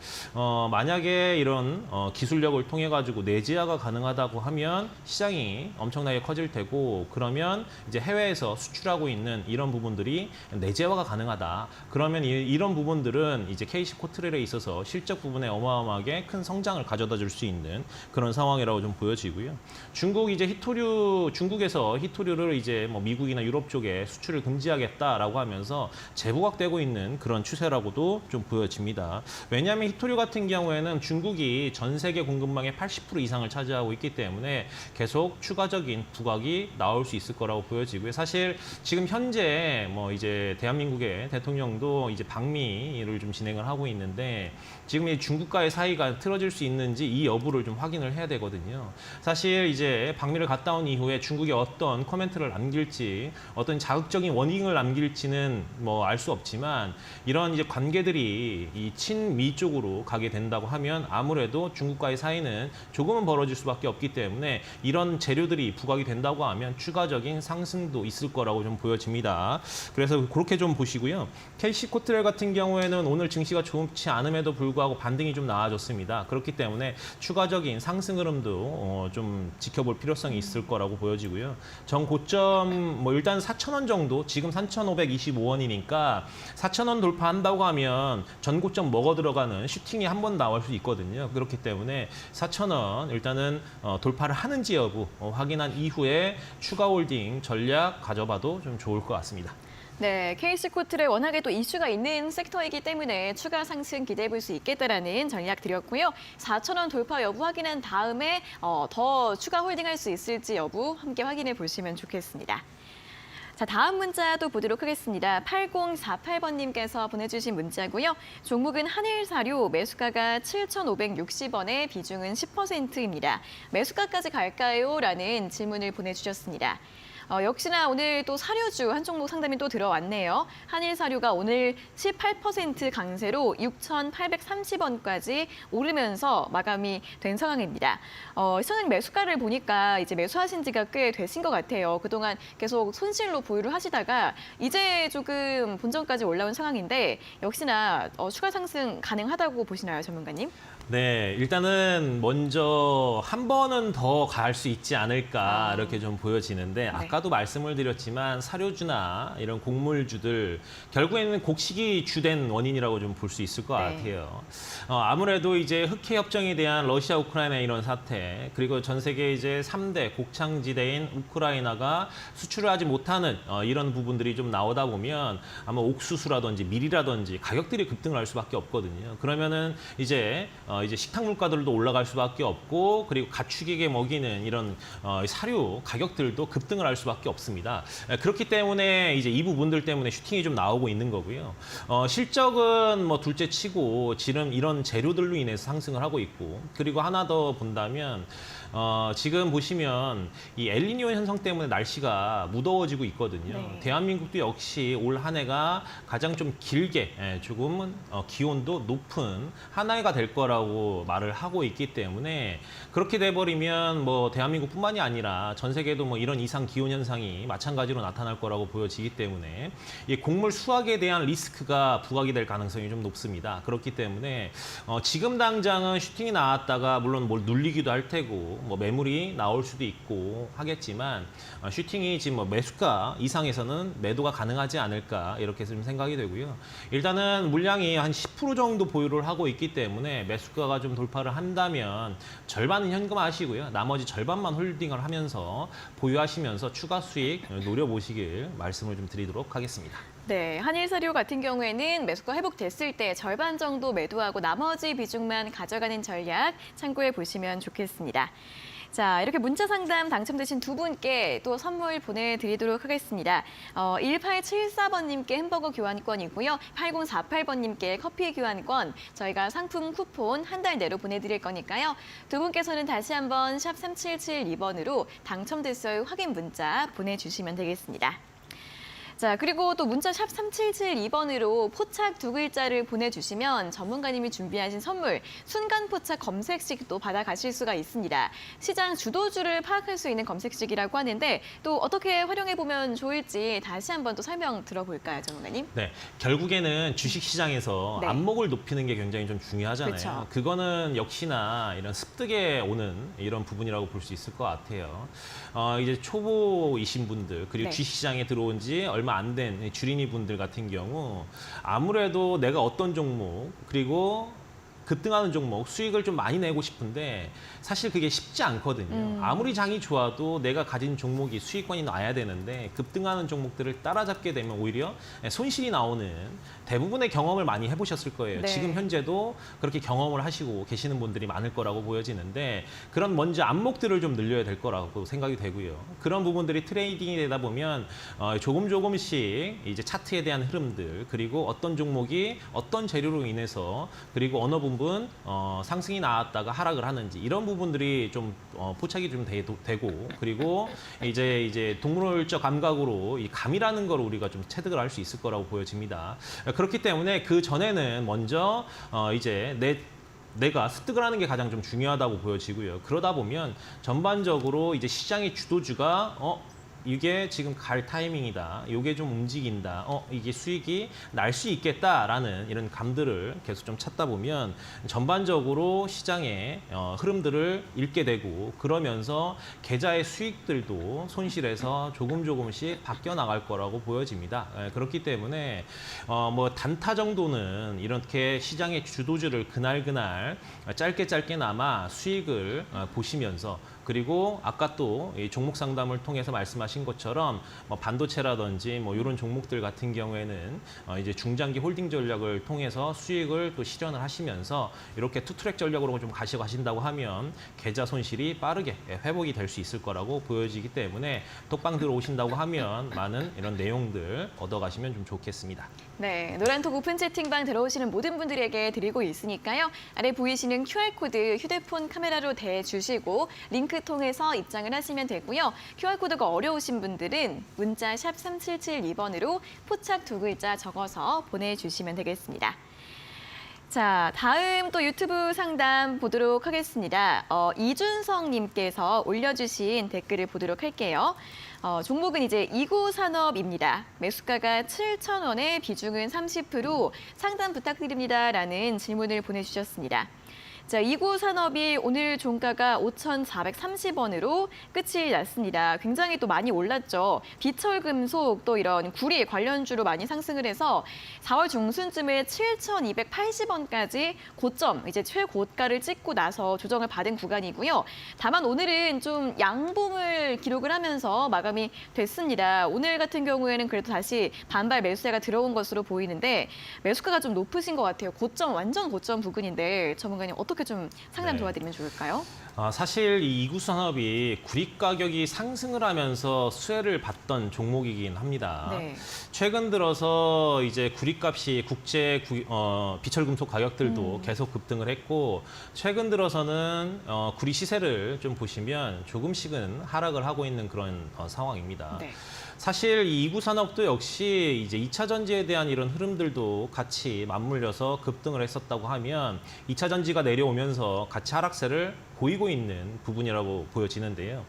만약에 이런 기술력을 통해 가지고 내재화가 가능하다고 하면 시장이 엄청나게 커질 테고, 그러면 이제 해외에서 수출하고 있는 이런 부분들이 내재화가 가능하다. 그러면 이런 부분들은 이제 KC 코트렐에 있어서 실적 부분에 어마어마하게 큰 성장을 가져다 줄 수 있는 그런 상황이라고 좀 보여지고요. 중국에서 히토류를 이제 뭐 미국이나 유럽 쪽에 수출을 금지하겠다라고 하면서 재부각되고 있는 그런 추세라고도 좀 보여집니다. 왜냐하면 히토류 같은 경우에는 중국이 전 세계 공급망의 80% 이상을 차지하고 있기 때문에 계속 추가적인 부각이 나올 수 있을 거라고 보여지고요. 사실 지금 현재 뭐 이제 대한민국의 대통령도 이제 방미를 좀 진행을 하고 있는데, 지금 이 중국과의 사이가 틀어질 수 있는지 이 여부를 좀 확인을 해야 되거든요. 사실 이제 방미를 갔다 온 이후에 중국이 어떤 코멘트를 남길지, 어떤 자극적인 워닝을 남길지는 뭐 알 수 없지만, 이런 이제 관계들이 이 친미 쪽으로 가게 된다고 하면 아무래도 중국과의 사이는 조금은 벌어질 수밖에 없기 때문에 이런 재료들이 부각이 된다고 하면 추가적인 상승도 있을 거라고 좀 보여집니다. 그래서 그렇게 좀 보시고요. KC 코트렐 같은 경우에는 오늘 증시가 좋지 않음에도 불구하고 반등이 좀 나아졌습니다. 그렇기 때문에 추가적인 상승 흐름도 좀 지켜볼 필요성이 있을 거라고 보여지고요. 전 고점 뭐 일단 4,000원 정도, 지금 3,525원이니까 4,000원 돌파한다고 하면 전 고점 먹어 들어가는 슈팅이 한 번 나올 수 있거든요. 그렇기 때문에 4,000원 일단은 돌파를 하는지 여부 확인한 이후에 추가 홀딩 전략 가져봐도 좀 좋을 것 같습니다. 네, KC 코트렐 워낙에 또 이슈가 있는 섹터이기 때문에 추가 상승 기대해 볼 수 있겠다라는 전략 드렸고요. 4,000원 돌파 여부 확인한 다음에 더 추가 홀딩할 수 있을지 여부 함께 확인해 보시면 좋겠습니다. 자, 다음 문자도 보도록 하겠습니다. 8048번님께서 보내주신 문자고요. 종목은 한일사료, 매수가가 7,560원에 비중은 10%입니다. 매수가까지 갈까요? 라는 질문을 보내주셨습니다. 역시나 오늘 또 사료주 한 종목 상담이 또 들어왔네요. 한일사료가 오늘 18% 강세로 6,830원까지 오르면서 마감이 된 상황입니다. 시장님 매수가를 보니까 이제 매수하신 지가 꽤 되신 것 같아요. 그동안 계속 손실로 보유를 하시다가 이제 조금 본전까지 올라온 상황인데 역시나 추가 상승 가능하다고 보시나요, 전문가님? 네, 일단은 먼저 한 번은 더 갈 수 있지 않을까 이렇게 좀 보여지는데, 아까도 말씀을 드렸지만 사료주나 이런 곡물주들 결국에는 곡식이 주된 원인이라고 좀 볼 수 있을 것 같아요. 아무래도 이제 흑해 협정에 대한 러시아 우크라이나 이런 사태, 그리고 전 세계 이제 3대 곡창지대인 우크라이나가 수출을 하지 못하는 이런 부분들이 좀 나오다 보면 아마 옥수수라든지 밀이라든지 가격들이 급등을 할 수밖에 없거든요. 그러면은 이제 식탁 물가들도 올라갈 수밖에 없고, 그리고 가축에게 먹이는 이런 사료 가격들도 급등을 할 수밖에 수밖에 없습니다. 그렇기 때문에 이제 이 부분들 때문에 슈팅이 좀 나오고 있는 거고요. 실적은 뭐 둘째치고 지금 이런 재료들로 인해서 상승을 하고 있고, 그리고 하나 더 본다면 지금 보시면 이 엘니뇨 현상 때문에 날씨가 무더워지고 있거든요. 네. 대한민국도 역시 올 한 해가 가장 좀 길게 조금은 기온도 높은 한 해가 될 거라고 말을 하고 있기 때문에, 그렇게 돼버리면 뭐 대한민국뿐만이 아니라 전 세계도 뭐 이런 이상 기온 현상이 마찬가지로 나타날 거라고 보여지기 때문에 이 곡물 수확에 대한 리스크가 부각이 될 가능성이 좀 높습니다. 그렇기 때문에 지금 당장은 슈팅이 나왔다가 물론 뭘 눌리기도 할 테고 뭐 매물이 나올 수도 있고 하겠지만, 슈팅이 지금 뭐 매수가 이상에서는 매도가 가능하지 않을까 이렇게 좀 생각이 되고요. 일단은 물량이 한 10% 정도 보유를 하고 있기 때문에 매수가가 좀 돌파를 한다면 절반은 현금화하시고요. 나머지 절반만 홀딩을 하면서 보유하시면서 추가 수익 노려보시길 말씀을 좀 드리도록 하겠습니다. 네, 한일사료 같은 경우에는 매수가 회복됐을 때 절반 정도 매도하고 나머지 비중만 가져가는 전략 참고해 보시면 좋겠습니다. 자, 이렇게 문자 상담 당첨되신 두 분께 또 선물 보내드리도록 하겠습니다. 1874번님께 햄버거 교환권이고요. 8048번님께 커피 교환권, 저희가 상품 쿠폰 한 달 내로 보내드릴 거니까요. 두 분께서는 다시 한번 샵 3772번으로 당첨됐어요 확인 문자 보내주시면 되겠습니다. 자, 그리고 또 문자 샵 3772번으로 포착 두 글자를 보내주시면 전문가님이 준비하신 선물 순간 포착 검색식도 받아가실 수가 있습니다. 시장 주도주를 파악할 수 있는 검색식이라고 하는데 또 어떻게 활용해보면 좋을지 다시 한번 또 설명 들어볼까요, 전문가님? 네, 결국에는 주식시장에서 네. 안목을 높이는 게 굉장히 좀 중요하잖아요. 그렇죠. 그거는 역시나 이런 습득에 오는 이런 부분이라고 볼 수 있을 것 같아요. 이제 초보이신 분들, 그리고 네. 주식시장에 들어온 지 얼마 안 된 주린이 분들 같은 경우 아무래도 내가 어떤 종목, 그리고 급등하는 종목 수익을 좀 많이 내고 싶은데 사실 그게 쉽지 않거든요. 아무리 장이 좋아도 내가 가진 종목이 수익권이 나야 되는데 급등하는 종목들을 따라잡게 되면 오히려 손실이 나오는, 대부분의 경험을 많이 해보셨을 거예요. 네. 지금 현재도 그렇게 경험을 하시고 계시는 분들이 많을 거라고 보여지는데, 그런 먼저 안목들을 좀 늘려야 될 거라고 생각이 되고요. 그런 부분들이 트레이딩이 되다 보면 조금씩 이제 차트에 대한 흐름들, 그리고 어떤 종목이 어떤 재료로 인해서, 그리고 어느 부분 상승이 나왔다가 하락을 하는지, 이런 부분들이 좀 포착이 좀 되고, 그리고 이제 동물적 감각으로 이 감이라는 걸 우리가 좀 체득을 할 수 있을 거라고 보여집니다. 그렇기 때문에 그 전에는 먼저 이제 내가 습득을 하는 게 가장 좀 중요하다고 보여지고요. 그러다 보면 전반적으로 이제 시장의 주도주가 이게 지금 갈 타이밍이다, 이게 좀 움직인다, 이게 수익이 날 수 있겠다라는 이런 감들을 계속 좀 찾다 보면 전반적으로 시장의 흐름들을 읽게 되고, 그러면서 계좌의 수익들도 손실에서 조금씩 바뀌어 나갈 거라고 보여집니다. 그렇기 때문에 뭐 단타 정도는 이렇게 시장의 주도주를 그날 짧게나마 수익을 보시면서, 그리고 아까 또 이 종목 상담을 통해서 말씀하신 것처럼 뭐 반도체라든지 뭐 이런 종목들 같은 경우에는 이제 중장기 홀딩 전략을 통해서 수익을 또 실현을 하시면서 이렇게 투트랙 전략으로 좀 가신다고 하면 계좌 손실이 빠르게 회복이 될 수 있을 거라고 보여지기 때문에 톡방 들어오신다고 하면 많은 이런 내용들 얻어가시면 좀 좋겠습니다. 네, 노란톡 오픈 채팅방 들어오시는 모든 분들에게 드리고 있으니까요. 아래 보이시는 QR코드 휴대폰 카메라로 대주시고 링크 통해서 입장을 하시면 되고요. QR코드가 어려우신 분들은 문자 샵 3772번으로 포착 두 글자 적어서 보내주시면 되겠습니다. 자, 다음 또 유튜브 상담 보도록 하겠습니다. 이준성님께서 올려주신 댓글을 보도록 할게요. 종목은 이제 이구산업입니다. 매수가가 7,000원에 비중은 30%, 상담 부탁드립니다라는 질문을 보내주셨습니다. 자, 이구산업이 오늘 종가가 5,430원으로 끝이 났습니다. 굉장히 또 많이 올랐죠. 비철금속 또 이런 구리 관련주로 많이 상승을 해서 4월 중순쯤에 7,280원까지 고점, 이제 최고가를 찍고 나서 조정을 받은 구간이고요. 다만 오늘은 좀 양봉을 기록을 하면서 마감이 됐습니다. 오늘 같은 경우에는 그래도 다시 반발 매수세가 들어온 것으로 보이는데 매수가가 좀 높으신 것 같아요. 고점, 완전 고점 부근인데 전문가님 어떻게 어떻게 좀 상담 네. 도와드리면 좋을까요? 사실 이 이구 산업이 구리 가격이 상승을 하면서 수혜를 받던 종목이긴 합니다. 네. 최근 들어서 이제 구리값이 국제 비철금속 가격들도 계속 급등을 했고 최근 들어서는 구리 시세를 좀 보시면 조금씩은 하락을 하고 있는 그런 상황입니다. 네. 사실 이 이구 산업도 역시 이제 2차 전지에 대한 이런 흐름들도 같이 맞물려서 급등을 했었다고 하면 2차 전지가 내려오면서 같이 하락세를 보이고 있는 부분이라고 보여지는데요.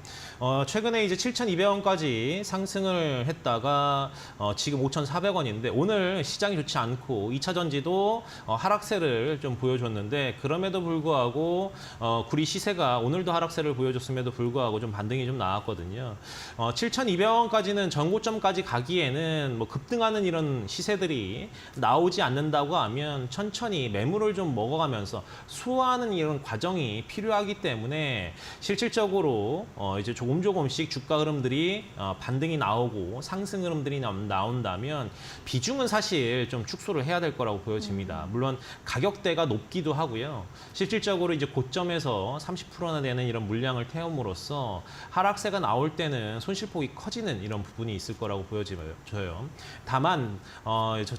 최근에 이제 7,200원까지 상승을 했다가 지금 5,400원인데 오늘 시장이 좋지 않고 2차 전지도 하락세를 좀 보여줬는데 그럼에도 불구하고 구리 시세가 오늘도 하락세를 보여줬음에도 불구하고 좀 반등이 좀 나왔거든요. 7,200원까지는 전고점까지 가기에는 뭐 급등하는 이런 시세들이 나오지 않는다고 하면 천천히 매물을 좀 먹어가면서 소화하는 이런 과정이 필요하기 때문에 실질적으로 이제 조금씩 주가 흐름들이 반등이 나오고 상승 흐름들이 나온다면 비중은 사실 좀 축소를 해야 될 거라고 보여집니다. 물론 가격대가 높기도 하고요. 실질적으로 이제 고점에서 30%나 되는 이런 물량을 태움으로써 하락세가 나올 때는 손실폭이 커지는 이런 부분이 있을 거라고 보여져요. 다만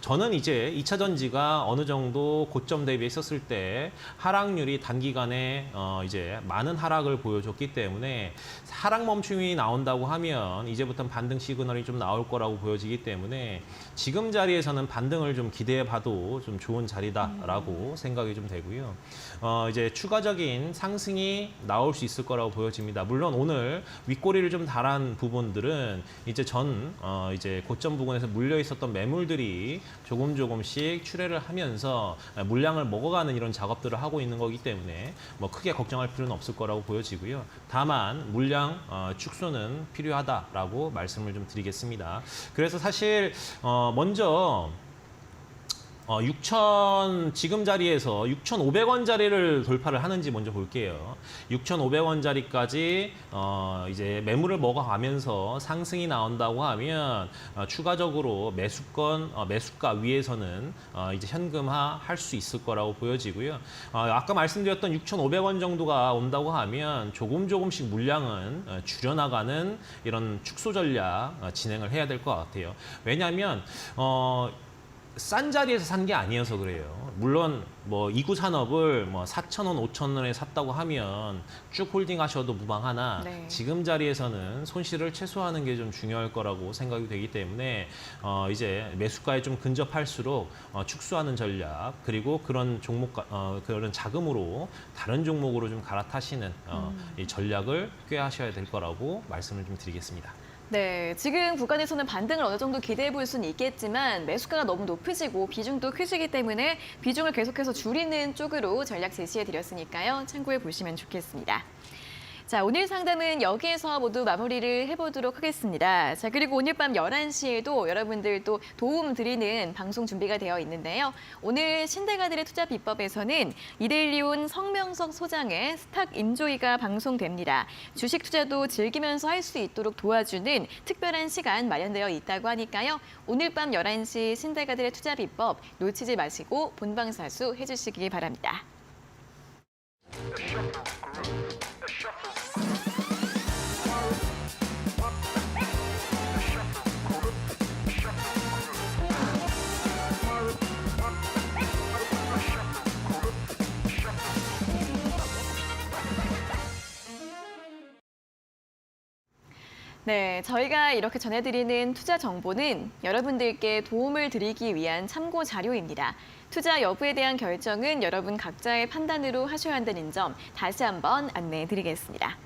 저는 이제 2차 전지가 어느 정도 고점 대비했었을 때 하락률이 단기간에 이제 많은 하락을 보여줬기 때문에 하락 멈춤이 나온다고 하면 이제부터 반등 시그널이 좀 나올 거라고 보여지기 때문에 지금 자리에서는 반등을 좀 기대해봐도 좀 좋은 자리다라고 생각이 좀 되고요. 이제 추가적인 상승이 나올 수 있을 거라고 보여집니다. 물론 오늘 윗꼬리를 좀 달한 부분들은 이제 이제 고점 부근에서 물려 있었던 매물들이 조금씩 출회를 하면서 물량을 먹어가는 이런 작업들을 하고 있는 거기 때문에 뭐 크게 걱정할 필요는 없을 거라고 보여지고요. 다만 물량 축소는 필요하다라고 말씀을 좀 드리겠습니다. 그래서 사실 먼저 지금 자리에서 6,500원짜리를 돌파를 하는지 먼저 볼게요. 6,500원짜리까지 이제 매물을 먹어가면서 상승이 나온다고 하면 추가적으로 매수가 위에서는 이제 현금화 할 수 있을 거라고 보여지고요. 아까 말씀드렸던 6,500원 정도가 온다고 하면 조금씩 물량은 줄여나가는 이런 축소 전략 진행을 해야 될 것 같아요. 왜냐하면 싼 자리에서 산 게 아니어서 그래요. 물론 뭐 이구 산업을 뭐 4,000원, 5,000원에 샀다고 하면 쭉 홀딩하셔도 무방하나 네. 지금 자리에서는 손실을 최소화하는 게 좀 중요할 거라고 생각이 되기 때문에 이제 매수가에 좀 근접할수록 축소하는 전략 그리고 그런 그런 자금으로 다른 종목으로 좀 갈아타시는 이 전략을 꾀하셔야 될 거라고 말씀을 좀 드리겠습니다. 네, 지금 구간에서는 반등을 어느 정도 기대해 볼 수는 있겠지만 매수가가 너무 높으시고 비중도 크시기 때문에 비중을 계속해서 줄이는 쪽으로 전략 제시해 드렸으니까요. 참고해 보시면 좋겠습니다. 자, 오늘 상담은 여기에서 모두 마무리를 해보도록 하겠습니다. 자, 그리고 오늘 밤 11시에도 여러분들 또 도움 드리는 방송 준비가 되어 있는데요. 오늘 신대가들의 투자 비법에서는 이데일리온 성명석 소장의 스탁 인조이가 방송됩니다. 주식 투자도 즐기면서 할 수 있도록 도와주는 특별한 시간 마련되어 있다고 하니까요. 오늘 밤 11시 신대가들의 투자 비법 놓치지 마시고 본방사수 해주시기 바랍니다. 네, 저희가 이렇게 전해드리는 투자 정보는 여러분들께 도움을 드리기 위한 참고 자료입니다. 투자 여부에 대한 결정은 여러분 각자의 판단으로 하셔야 한다는 점 다시 한번 안내해 드리겠습니다.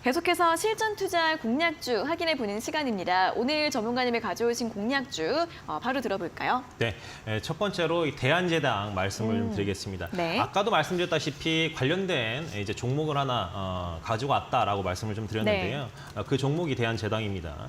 계속해서 실전 투자 공략주 확인해 보는 시간입니다. 오늘 전문가님이 가져오신 공략주 바로 들어볼까요? 네, 첫 번째로 이 대한제당 말씀을 좀 드리겠습니다. 네. 아까도 말씀드렸다시피 관련된 이제 종목을 하나 가지고 왔다라고 말씀을 좀 드렸는데요. 그 종목이 대한제당입니다.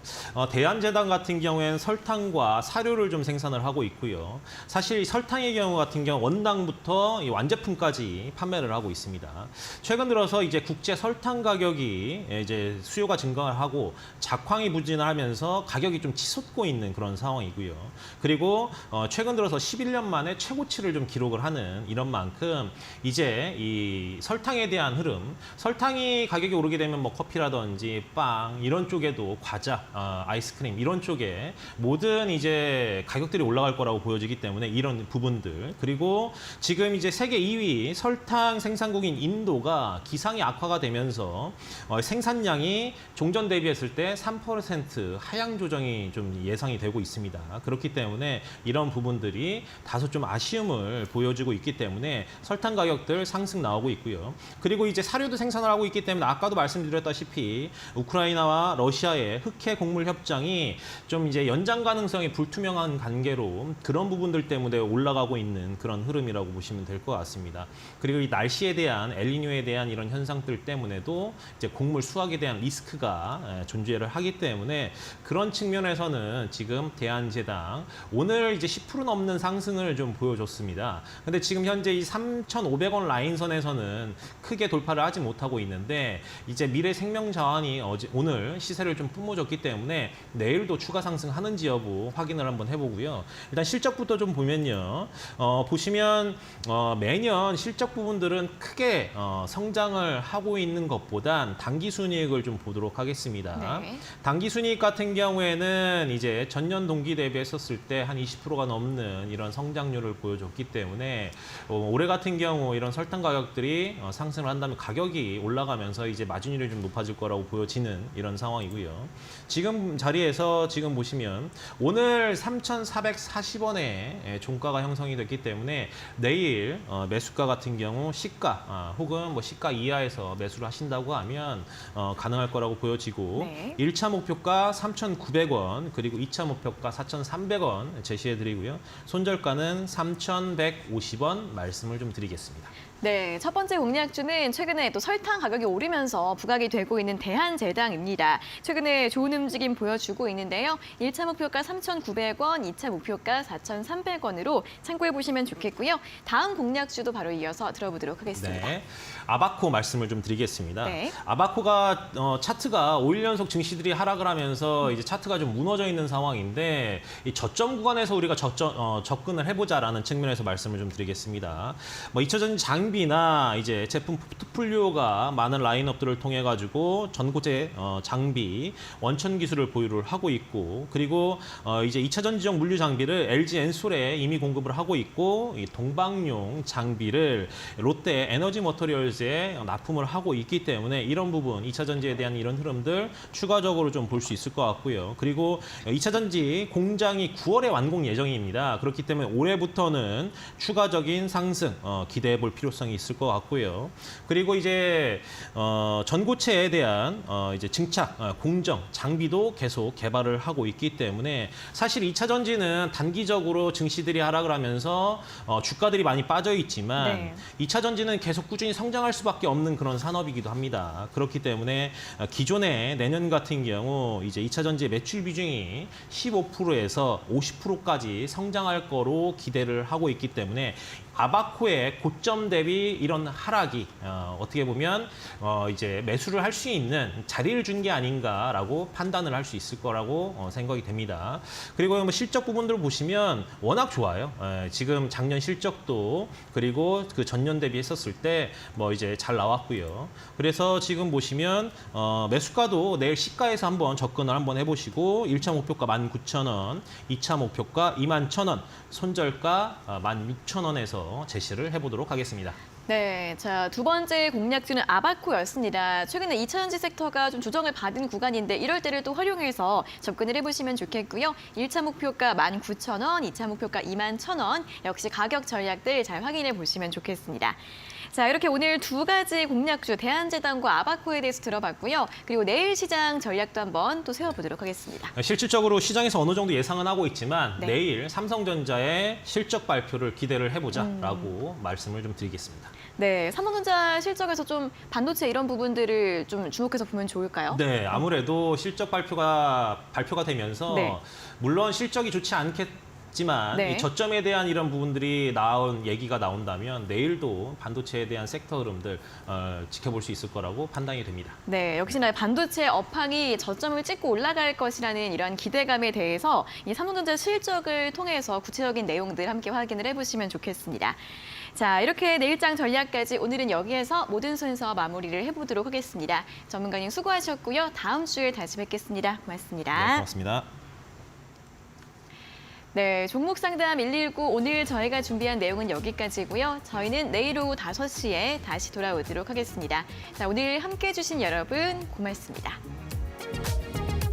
대한제당 같은 경우에는 설탕과 사료를 좀 생산을 하고 있고요. 사실 이 설탕의 경우 같은 경우 원당부터 이 완제품까지 판매를 하고 있습니다. 최근 들어서 이제 국제 설탕 가격이 부분들이 이제 수요가 증가하고 작황이 부진하면서 가격이 좀 치솟고 있는 그런 상황이고요. 그리고 최근 들어서 11년 만에 최고치를 좀 기록을 하는 이런 만큼 이제 이 설탕에 대한 흐름, 설탕이 가격이 오르게 되면 뭐 커피라든지 빵 이런 쪽에도 과자, 아이스크림 이런 쪽에 모든 이제 가격들이 올라갈 거라고 보여지기 때문에 이런 부분들, 그리고 지금 이제 세계 2위 설탕 생산국인 인도가 기상이 악화가 되면서 생산량이 종전 대비했을 때 3% 하향 조정이 좀 예상이 되고 있습니다. 그렇기 때문에 이런 부분들이 다소 좀 아쉬움을 보여주고 있기 때문에 설탕 가격들 상승 나오고 있고요. 그리고 이제 사료도 생산을 하고 있기 때문에 아까도 말씀드렸다시피 우크라이나와 러시아의 흑해 곡물 협정이 좀 이제 연장 가능성이 불투명한 관계로 그런 부분들 때문에 올라가고 있는 그런 흐름이라고 보시면 될 것 같습니다. 그리고 이 날씨에 대한 엘니뇨에 대한 이런 현상들 때문에도 이제 곡물 수확에 대한 리스크가 존재를 하기 때문에 그런 측면에서는 지금 대한제당 오늘 이제 10% 넘는 상승을 좀 보여줬습니다. 근데 지금 현재 이 3,500원 라인선에서는 크게 돌파를 하지 못하고 있는데 이제 미래생명자원이 오늘 시세를 좀 뿜어줬기 때문에 내일도 추가 상승하는지 여부 확인을 한번 해보고요. 일단 실적부터 좀 보면요. 보시면 매년 실적 부분들은 크게 성장을 하고 있는 것보단 당기순이익을 좀 보도록 하겠습니다. 네. 당기순이익 같은 경우에는 이제 전년 동기 대비했었을 때 한 20%가 넘는 이런 성장률을 보여줬기 때문에 올해 같은 경우 이런 설탕 가격들이 상승을 한다면 가격이 올라가면서 이제 마진율이 좀 높아질 거라고 보여지는 이런 상황이고요. 지금 자리에서 지금 보시면 오늘 3,440원에 종가가 형성이 됐기 때문에 내일 매수가 같은 경우 시가 혹은 뭐 시가 이하에서 매수를 하신다고 하면 가능할 거라고 보여지고 네. 1차 목표가 3,900원 그리고 2차 목표가 4,300원 제시해드리고요. 손절가는 3,150원 말씀을 좀 드리겠습니다. 네, 첫 번째 공략주는 최근에 또 설탕 가격이 오르면서 부각이 되고 있는 대한제당입니다. 최근에 좋은 움직임 보여주고 있는데요. 1차 목표가 3,900원, 2차 목표가 4,300원으로 참고해 보시면 좋겠고요. 다음 공략주도 바로 이어서 들어보도록 하겠습니다. 네, 아바코 말씀을 좀 드리겠습니다. 네. 아바코가 차트가 5일 연속 증시들이 하락을 하면서 이제 차트가 좀 무너져 있는 상황인데 이 저점 구간에서 우리가 접근을 해보자라는 측면에서 말씀을 좀 드리겠습니다. 뭐 2차전 장비나 이제 제품 포트폴리오가 많은 라인업들을 통해 가지고 전고체 장비 원천 기술을 보유를 하고 있고 그리고 이제 2차전 지정 물류 장비를 LG 엔솔에 이미 공급을 하고 있고 이 동방용 장비를 롯데 에너지 머터리얼즈에 납품을 하고 있기 때문에 이런 부분 2차 전지에 대한 이런 흐름들 추가적으로 좀 볼 수 있을 것 같고요. 그리고 2차 전지 공장이 9월에 완공 예정입니다. 그렇기 때문에 올해부터는 추가적인 상승 기대해 볼 필요성이 있을 것 같고요. 그리고 이제 전고체에 대한 이제 증착, 공정, 장비도 계속 개발을 하고 있기 때문에 사실 2차 전지는 단기적으로 증시들이 하락을 하면서 주가들이 많이 빠져 있지만 네. 2차 전지는 계속 꾸준히 성장할 수밖에 없는 그런 산업이기도 합니다. 그렇기 때문에 기존에 내년 같은 경우 이제 2차 전지의 매출 비중이 15%에서 50%까지 성장할 거로 기대를 하고 있기 때문에 아바코의 고점 대비 이런 하락이 어떻게 보면 이제 매수를 할 수 있는 자리를 준 게 아닌가라고 판단을 할 수 있을 거라고 생각이 됩니다. 그리고 뭐 실적 부분들을 보시면 워낙 좋아요. 지금 작년 실적도 그리고 그 전년 대비했었을 때 뭐 이제 잘 나왔고요. 그래서 지금 보시면 매수가도 내일 시가에서 한번 접근을 한번 해보시고 1차 목표가 19,000원, 2차 목표가 21,000원, 손절가 16,000원에서 제시를 해보도록 하겠습니다. 네, 자, 두 번째 공략주는 아바코였습니다. 최근에 2차전지 섹터가 좀 조정을 받은 구간인데 이럴 때를 또 활용해서 접근을 해보시면 좋겠고요. 1차 목표가 19,000원, 2차 목표가 21,000원. 역시 가격 전략들 잘 확인해 보시면 좋겠습니다. 자, 이렇게 오늘 두 가지 공략주 대한제당과 아바코에 대해서 들어봤고요. 그리고 내일 시장 전략도 한번 또 세워보도록 하겠습니다. 실질적으로 시장에서 어느 정도 예상은 하고 있지만 네. 내일 삼성전자의 실적 발표를 기대를 해보자라고 말씀을 좀 드리겠습니다. 네, 삼성전자 실적에서 좀 반도체 이런 부분들을 좀 주목해서 보면 좋을까요? 네, 아무래도 실적 발표가 되면서 네. 물론 실적이 좋지 같지만 네. 이 저점에 대한 이런 부분들이 얘기가 나온다면 내일도 반도체에 대한 섹터 흐름들 지켜볼 수 있을 거라고 판단이 됩니다. 네, 역시나 반도체 업황이 저점을 찍고 올라갈 것이라는 이런 기대감에 대해서 이 삼성전자 실적을 통해서 구체적인 내용들 함께 확인을 해보시면 좋겠습니다. 자, 이렇게 내일장 전략까지 오늘은 여기에서 모든 순서 마무리를 해보도록 하겠습니다. 전문가님 수고하셨고요. 다음 주에 다시 뵙겠습니다. 고맙습니다. 네, 고맙습니다. 네, 종목 상담 119 오늘 저희가 준비한 내용은 여기까지고요. 저희는 내일 오후 5시에 다시 돌아오도록 하겠습니다. 자, 오늘 함께해 주신 여러분 고맙습니다.